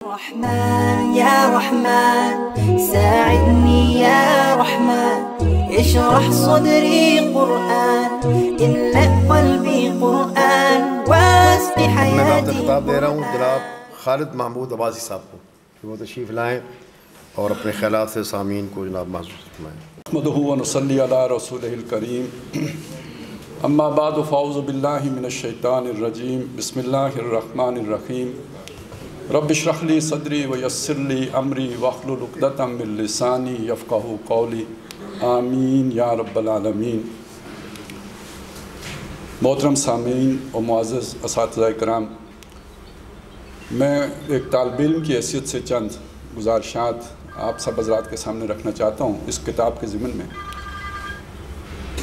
رحمن يا رحمن ساعدني يا رحمن اشرح صدري قرآن املأ قلبي قرآن واسق میں آپ کو حياتي خطاب دے رہا ہوں جناب خالد محمود عباسی صاحب کو کہ وہ تشریف لائیں اور اپنے خیالات سے سامعین کو جناب محسوس فرمائیں۔ نحمدہ و نصلی علی رسولہ الکریم اما بعد فاعوذ باللہ من الشیطان الرجیم بسم اللہ الرحمن الرحیم رب اشرح لی صدری ویسر لی امری واحلل عقدۃ من لسانی یفقہوا قولی آمین یا رب العالمین۔ محترم سامعین و معزز اساتذہ کرام، میں ایک طالب علم کی حیثیت سے چند گزارشات آپ سب حضرات کے سامنے رکھنا چاہتا ہوں۔ اس کتاب کے ضمن میں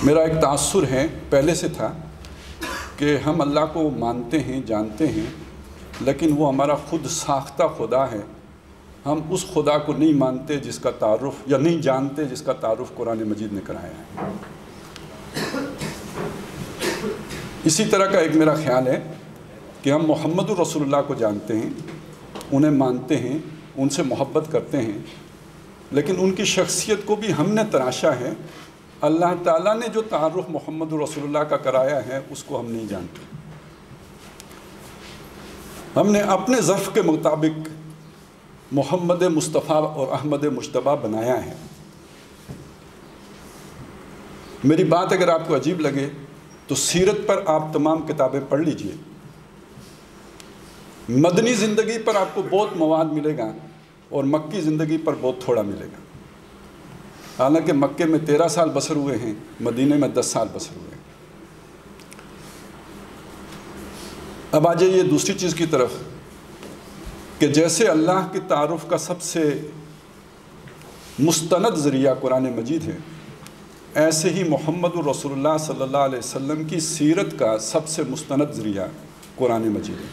میرا ایک تاثر ہے، پہلے سے تھا، کہ ہم اللہ کو مانتے ہیں، جانتے ہیں، لیکن وہ ہمارا خود ساختہ خدا ہے۔ ہم اس خدا کو نہیں مانتے جس کا تعارف، یا نہیں جانتے جس کا تعارف قرآن مجید نے کرایا ہے۔ اسی طرح کا ایک میرا خیال ہے کہ ہم محمد رسول اللہ کو جانتے ہیں، انہیں مانتے ہیں، ان سے محبت کرتے ہیں، لیکن ان کی شخصیت کو بھی ہم نے تراشا ہے۔ اللہ تعالیٰ نے جو تعارف محمد رسول اللہ کا کرایا ہے اس کو ہم نہیں جانتے۔ ہم نے اپنے ظرف کے مطابق محمد مصطفیٰ اور احمد مجتبیٰ بنایا ہے۔ میری بات اگر آپ کو عجیب لگے تو سیرت پر آپ تمام کتابیں پڑھ لیجئے، مدنی زندگی پر آپ کو بہت مواد ملے گا اور مکی زندگی پر بہت تھوڑا ملے گا۔ حالانکہ مکے میں 13 سال بسر ہوئے ہیں، مدینے میں 10 سال بسر ہوئے ہیں۔ اب آ جائیے دوسری چیز کی طرف کہ جیسے اللہ کے تعارف کا سب سے مستند ذریعہ قرآن مجید ہے، ایسے ہی محمد رسول اللہ صلی اللہ علیہ وسلم کی سیرت کا سب سے مستند ذریعہ قرآن مجید ہے۔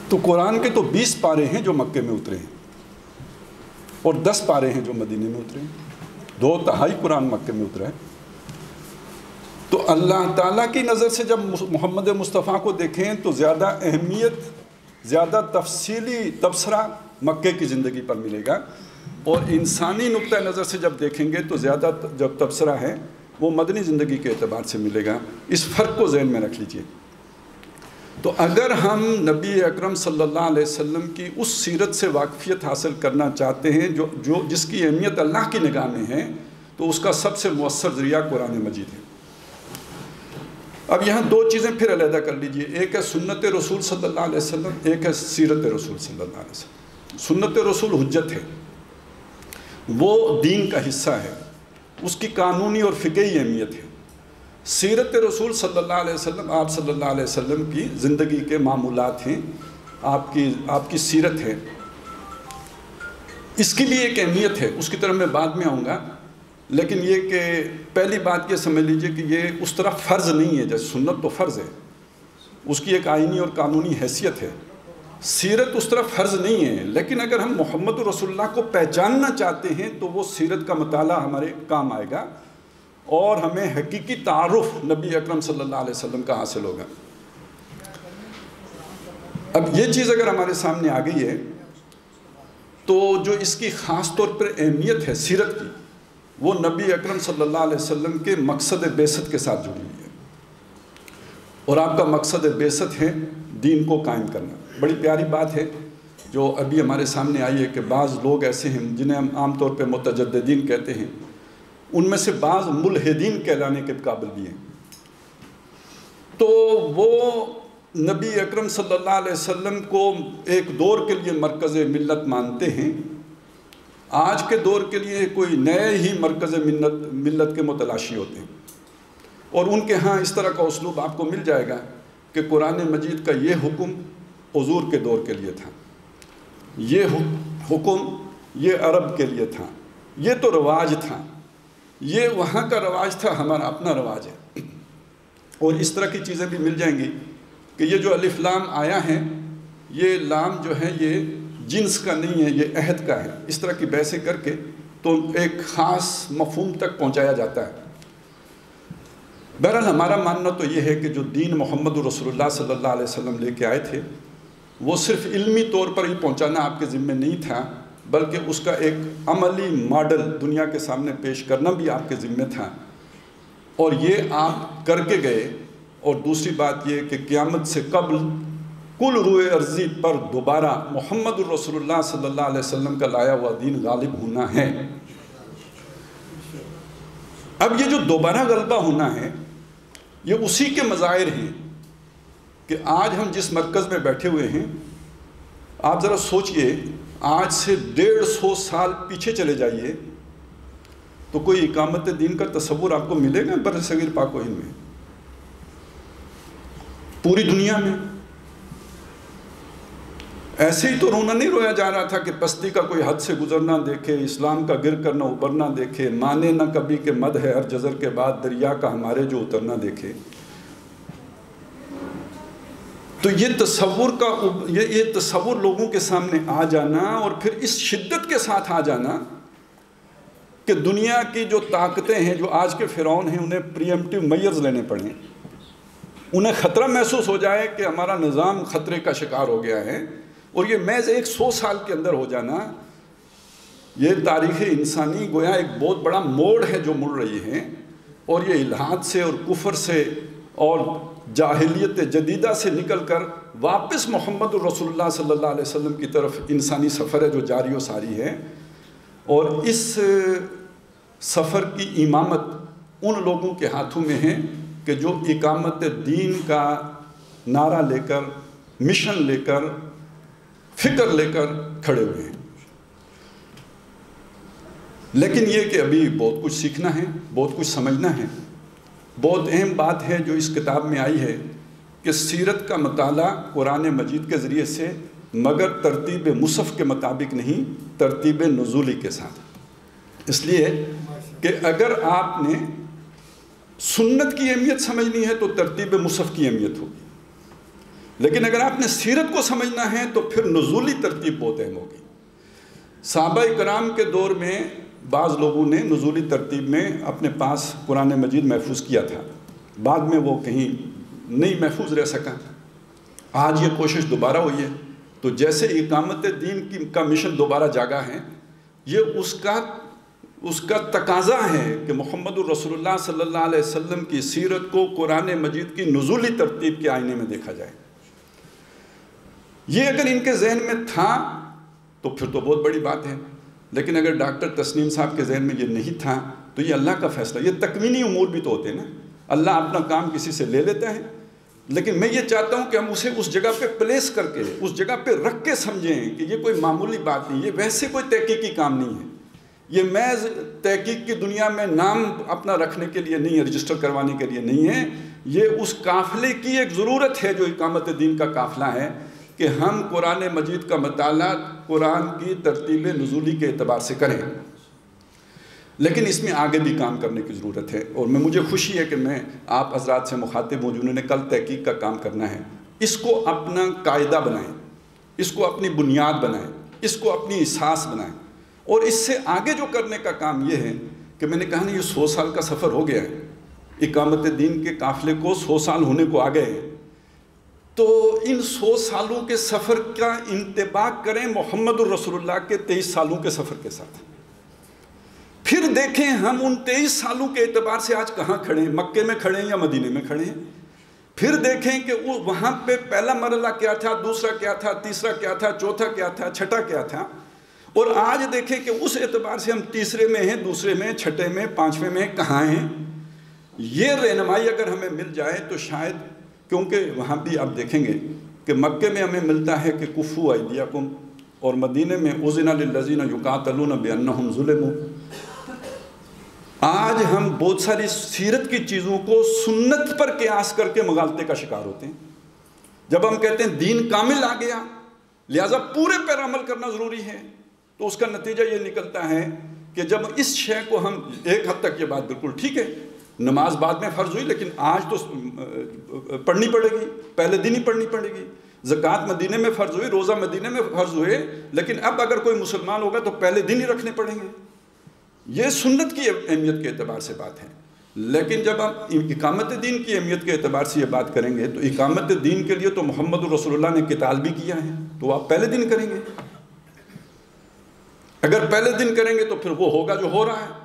تو قرآن کے تو 20 پارے ہیں جو مکے میں اترے ہیں اور 10 پارے ہیں جو مدینے میں اترے ہیں، 2/3 قرآن مکے میں اترا ہے۔ تو اللہ تعالیٰ کی نظر سے جب محمد مصطفیٰ کو دیکھیں تو زیادہ اہمیت، زیادہ تفصیلی تبصرہ مکے کی زندگی پر ملے گا، اور انسانی نقطہ نظر سے جب دیکھیں گے تو زیادہ جب تبصرہ ہے وہ مدنی زندگی کے اعتبار سے ملے گا۔ اس فرق کو ذہن میں رکھ لیجئے۔ تو اگر ہم نبی اکرم صلی اللہ علیہ وسلم کی اس سیرت سے واقفیت حاصل کرنا چاہتے ہیں جس کی اہمیت اللہ کی نگاہ میں ہے، تو اس کا سب سے مؤثر ذریعہ قرآن مجید ہے۔ اب یہاں 2 چیزیں پھر علیحدہ کر لیجئے، ایک ہے سنت رسول صلی اللہ علیہ وسلم، ایک ہے سیرت رسول صلی اللہ علیہ وسلم۔ سنت رسول حجت ہے، وہ دین کا حصہ ہے، اس کی قانونی اور فقہی اہمیت ہے۔ سیرت رسول صلی اللہ علیہ وسلم، آپ صلی اللہ علیہ وسلم کی زندگی کے معمولات ہیں، آپ کی سیرت ہے، اس کے لیے ایک اہمیت ہے، اس کی طرف میں بعد میں آؤں گا۔ لیکن یہ کہ پہلی بات یہ سمجھ لیجئے کہ یہ اس طرح فرض نہیں ہے، جیسے سنت تو فرض ہے، اس کی ایک آئینی اور قانونی حیثیت ہے۔ سیرت اس طرح فرض نہیں ہے، لیکن اگر ہم محمد رسول اللہ کو پہچاننا چاہتے ہیں تو وہ سیرت کا مطالعہ ہمارے کام آئے گا، اور ہمیں حقیقی تعارف نبی اکرم صلی اللہ علیہ وسلم کا حاصل ہوگا۔ اب یہ چیز اگر ہمارے سامنے آ گئی ہے تو جو اس کی خاص طور پر اہمیت ہے سیرت کی، وہ نبی اکرم صلی اللہ علیہ وسلم کے مقصد بعثت کے ساتھ جڑی ہوئی ہے، اور آپ کا مقصد بعثت ہے دین کو قائم کرنا۔ بڑی پیاری بات ہے جو ابھی ہمارے سامنے آئی ہے کہ بعض لوگ ایسے ہیں جنہیں ہم عام طور پہ متجددین کہتے ہیں، ان میں سے بعض ملحدین کہلانے کے قابل بھی ہیں۔ تو وہ نبی اکرم صلی اللہ علیہ وسلم کو ایک دور کے لیے مرکز ملت مانتے ہیں، آج کے دور کے لیے کوئی نئے ہی مرکز ملت کے متلاشی ہوتے ہیں، اور ان کے ہاں اس طرح کا اسلوب آپ کو مل جائے گا کہ قرآن مجید کا یہ حکم حضور کے دور کے لیے تھا، یہ حکم یہ عرب کے لیے تھا، یہ تو رواج تھا، یہ وہاں کا رواج تھا، ہمارا اپنا رواج ہے۔ اور اس طرح کی چیزیں بھی مل جائیں گی کہ یہ جو الف لام آیا ہے، یہ لام جو ہے یہ جنس کا نہیں ہے، یہ عہد کا ہے۔ اس طرح کی بحثیں کر کے تو ایک خاص مفہوم تک پہنچایا جاتا ہے۔ بہرحال ہمارا ماننا تو یہ ہے کہ جو دین محمد رسول اللہ صلی اللہ علیہ وسلم لے کے آئے تھے وہ صرف علمی طور پر ہی پہنچانا آپ کے ذمہ نہیں تھا، بلکہ اس کا ایک عملی ماڈل دنیا کے سامنے پیش کرنا بھی آپ کے ذمہ تھا، اور یہ آپ کر کے گئے۔ اور دوسری بات یہ کہ قیامت سے قبل کل روئے ارضی پر دوبارہ محمد الرسول اللہ صلی اللہ علیہ وسلم کا لایا ہوا دین غالب ہونا ہے۔ اب یہ جو دوبارہ غلبہ ہونا ہے یہ اسی کے مظاہر ہیں کہ آج ہم جس مرکز میں بیٹھے ہوئے ہیں، آپ ذرا سوچئے آج سے 150 سال پیچھے چلے جائیے تو کوئی اقامت دین کا تصور آپ کو ملے گا بر صغیر پاک و ہند میں؟ پوری دنیا میں ایسے ہی تو رونا نہیں رویا جا رہا تھا کہ پستی کا کوئی حد سے گزرنا دیکھے، اسلام کا گر کرنا ابھرنا دیکھے، مانے نہ کبھی کہ مد ہے ہر جزر کے بعد دریا کا ہمارے جو اترنا دیکھے۔ تو یہ تصور لوگوں کے سامنے آ جانا اور پھر اس شدت کے ساتھ آ جانا کہ دنیا کی جو طاقتیں ہیں، جو آج کے فرعون ہیں، انہیں پریمپٹیو میئرز لینے پڑیں، انہیں خطرہ محسوس ہو جائے کہ ہمارا نظام خطرے کا شکار ہو گیا ہے، اور یہ محض 100 سال کے اندر ہو جانا، یہ تاریخ انسانی گویا ایک بہت بڑا موڑ ہے جو مڑ رہی ہے، اور یہ الحاد سے اور کفر سے اور جاہلیت جدیدہ سے نکل کر واپس محمد الرسول اللہ صلی اللہ علیہ وسلم کی طرف انسانی سفر ہے جو جاری و ساری ہے۔ اور اس سفر کی امامت ان لوگوں کے ہاتھوں میں ہے کہ جو اقامت دین کا نعرہ لے کر، مشن لے کر، فکر لے کر کھڑے ہوئے ہیں۔ لیکن یہ کہ ابھی بہت کچھ سیکھنا ہے، بہت کچھ سمجھنا ہے۔ بہت اہم بات ہے جو اس کتاب میں آئی ہے کہ سیرت کا مطالعہ قرآن مجید کے ذریعے سے، مگر ترتیب مصحف کے مطابق نہیں، ترتیب نزولی کے ساتھ۔ اس لیے کہ اگر آپ نے سنت کی اہمیت سمجھنی ہے تو ترتیب مصحف کی اہمیت ہوگی، لیکن اگر آپ نے سیرت کو سمجھنا ہے تو پھر نزولی ترتیب بہت اہم ہوگی۔ صحابہ کرام کے دور میں بعض لوگوں نے نزولی ترتیب میں اپنے پاس قرآن مجید محفوظ کیا تھا، بعد میں وہ کہیں نہیں محفوظ رہ سکا۔ آج یہ کوشش دوبارہ ہوئی ہے، تو جیسے اقامت دین کا مشن دوبارہ جاگا ہے، یہ اس کا تقاضا ہے کہ محمد الرسول اللہ صلی اللہ علیہ وسلم کی سیرت کو قرآن مجید کی نزولی ترتیب کے آئینے میں دیکھا جائے۔ یہ اگر ان کے ذہن میں تھا تو پھر تو بہت بڑی بات ہے، لیکن اگر ڈاکٹر تسنیم صاحب کے ذہن میں یہ نہیں تھا تو یہ اللہ کا فیصلہ۔ یہ تکوینی امور بھی تو ہوتے ہیں نا، اللہ اپنا کام کسی سے لے لیتا ہے، لیکن میں یہ چاہتا ہوں کہ ہم اسے اس جگہ پہ پلیس کر کے، اس جگہ پہ رکھ کے سمجھیں کہ یہ کوئی معمولی بات نہیں، یہ ویسے کوئی تحقیقی کام نہیں ہے، یہ محض تحقیق کی دنیا میں نام اپنا رکھنے کے لیے نہیں ہے، رجسٹر کروانے کے لیے نہیں ہے، یہ اس قافلے کی ایک ضرورت ہے جو اقامت دین کا قافلہ ہے، کہ ہم قرآن مجید کا مطالعہ قرآن کی ترتیب نزولی کے اعتبار سے کریں۔ لیکن اس میں آگے بھی کام کرنے کی ضرورت ہے، اور مجھے خوشی ہے کہ میں آپ حضرات سے مخاطب ہوں جنہوں نے کل تحقیق کا کام کرنا ہے۔ اس کو اپنا قاعدہ بنائیں، اس کو اپنی بنیاد بنائیں، اس کو اپنی اساس بنائیں، اور اس سے آگے جو کرنے کا کام یہ ہے کہ میں نے کہا نا یہ 100 سال کا سفر ہو گیا ہے، اقامت دین کے قافلے کو 100 سال ہونے کو آ گئے ہیں، تو ان 100 سالوں کے سفر کا انطباق کریں محمد الرسول اللہ کے 23 سالوں کے سفر کے ساتھ، پھر دیکھیں ہم ان 23 سالوں کے اعتبار سے آج کہاں کھڑے ہیں، مکے میں کھڑے ہیں یا مدینے میں کھڑے ہیں، پھر دیکھیں کہ وہاں پہ پہلا مرحلہ کیا تھا، دوسرا کیا تھا، تیسرا کیا تھا، چوتھا کیا تھا، چھٹا کیا تھا، اور آج دیکھیں کہ اس اعتبار سے ہم تیسرے میں ہیں، دوسرے میں، چھٹے میں، پانچویں میں کہاں ہیں۔ یہ رہنمائی اگر ہمیں مل جائے تو شاید، کیونکہ وہاں بھی آپ دیکھیں گے کہ مکے میں ہمیں ملتا ہے کہ کفو ایدیکم، اور مدینے میں اذن للذین یقاتلون بانہم ظلموا۔ آج ہم بہت ساری سیرت کی چیزوں کو سنت پر قیاس کر کے مغالطے کا شکار ہوتے ہیں۔ جب ہم کہتے ہیں دین کامل آ گیا لہٰذا پورے پر عمل کرنا ضروری ہے، تو اس کا نتیجہ یہ نکلتا ہے کہ جب اس شے کو ہم، ایک حد تک یہ بات بالکل ٹھیک ہے، نماز بعد میں فرض ہوئی لیکن آج تو پڑھنی پڑے گی، پہلے دن ہی پڑھنی پڑے گی، زکوٰۃ مدینے میں فرض ہوئی، روزہ مدینے میں فرض ہوئے، لیکن اب اگر کوئی مسلمان ہوگا تو پہلے دن ہی رکھنے پڑیں گے۔ یہ سنت کی اہمیت کے اعتبار سے بات ہے، لیکن جب ہم اقامت دین کی اہمیت کے اعتبار سے یہ بات کریں گے تو اقامت دین کے لیے تو محمد رسول اللہ نے قتال بھی کیا ہے، تو آپ پہلے دن کریں گے؟ اگر پہلے دن کریں گے تو پھر وہ ہوگا جو ہو رہا ہے،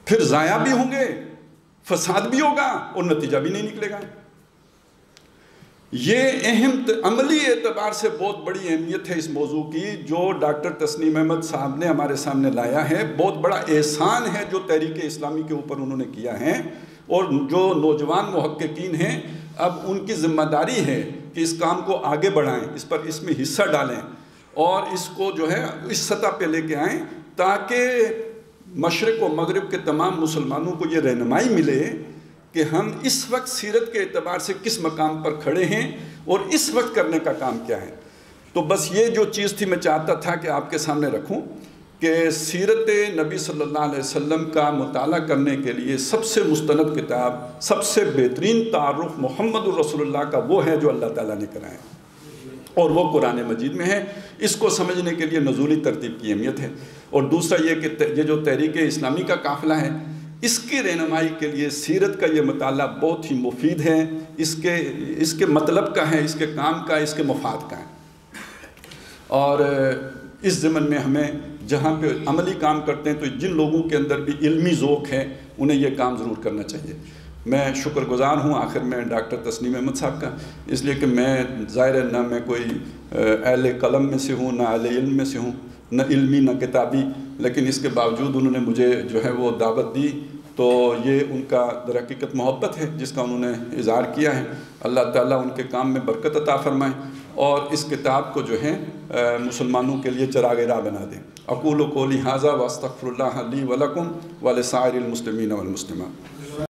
پھر ضائع بھی ہوں گے، فساد بھی ہوگا اور نتیجہ بھی نہیں نکلے گا۔ یہ اہم عملی اعتبار سے بہت بڑی اہمیت ہے اس موضوع کی جو ڈاکٹر تسنیم احمد صاحب نے ہمارے سامنے لایا ہے۔ بہت بڑا احسان ہے جو تحریک اسلامی کے اوپر انہوں نے کیا ہے، اور جو نوجوان محققین ہیں اب ان کی ذمہ داری ہے کہ اس کام کو آگے بڑھائیں، اس میں حصہ ڈالیں اور اس کو جو ہے اس سطح پہ لے کے آئیں تاکہ مشرق و مغرب کے تمام مسلمانوں کو یہ رہنمائی ملے کہ ہم اس وقت سیرت کے اعتبار سے کس مقام پر کھڑے ہیں اور اس وقت کرنے کا کام کیا ہے۔ تو بس یہ جو چیز تھی میں چاہتا تھا کہ آپ کے سامنے رکھوں کہ سیرت نبی صلی اللہ علیہ وسلم کا مطالعہ کرنے کے لیے سب سے مستند کتاب، سب سے بہترین تعارف محمد رسول اللہ کا وہ ہے جو اللہ تعالیٰ نے کرایا اور وہ قرآن مجید میں ہے۔ اس کو سمجھنے کے لیے نزولی ترتیب کی اہمیت ہے، اور دوسرا یہ کہ یہ جو تحریک اسلامی کا قافلہ ہے اس کی رہنمائی کے لیے سیرت کا یہ مطالعہ بہت ہی مفید ہے، اس کے مطلب کا ہے، اس کے کام کا، اس کے مفاد کا ہے۔ اور اس ضمن میں ہمیں جہاں پہ عملی کام کرتے ہیں تو جن لوگوں کے اندر بھی علمی ذوق ہے انہیں یہ کام ضرور کرنا چاہیے۔ میں شکر گزار ہوں آخر میں ڈاکٹر تسنیم احمد صاحب کا، اس لیے کہ میں ظاہر ہے نہ میں کوئی اہل قلم میں سے ہوں، نہ اہل علم میں سے ہوں، نہ علمی نہ کتابی، لیکن اس کے باوجود انہوں نے مجھے جو ہے وہ دعوت دی، تو یہ ان کا در حقیقت محبت ہے جس کا انہوں نے اظہار کیا ہے۔ اللہ تعالیٰ ان کے کام میں برکت عطا فرمائے اور اس کتاب کو جو ہے مسلمانوں کے لیے چراغ راہ بنا دیں۔ اقول قولی ھذا واستغفر اللہ لی ولکم ولسائر المسلمین والمسلمات۔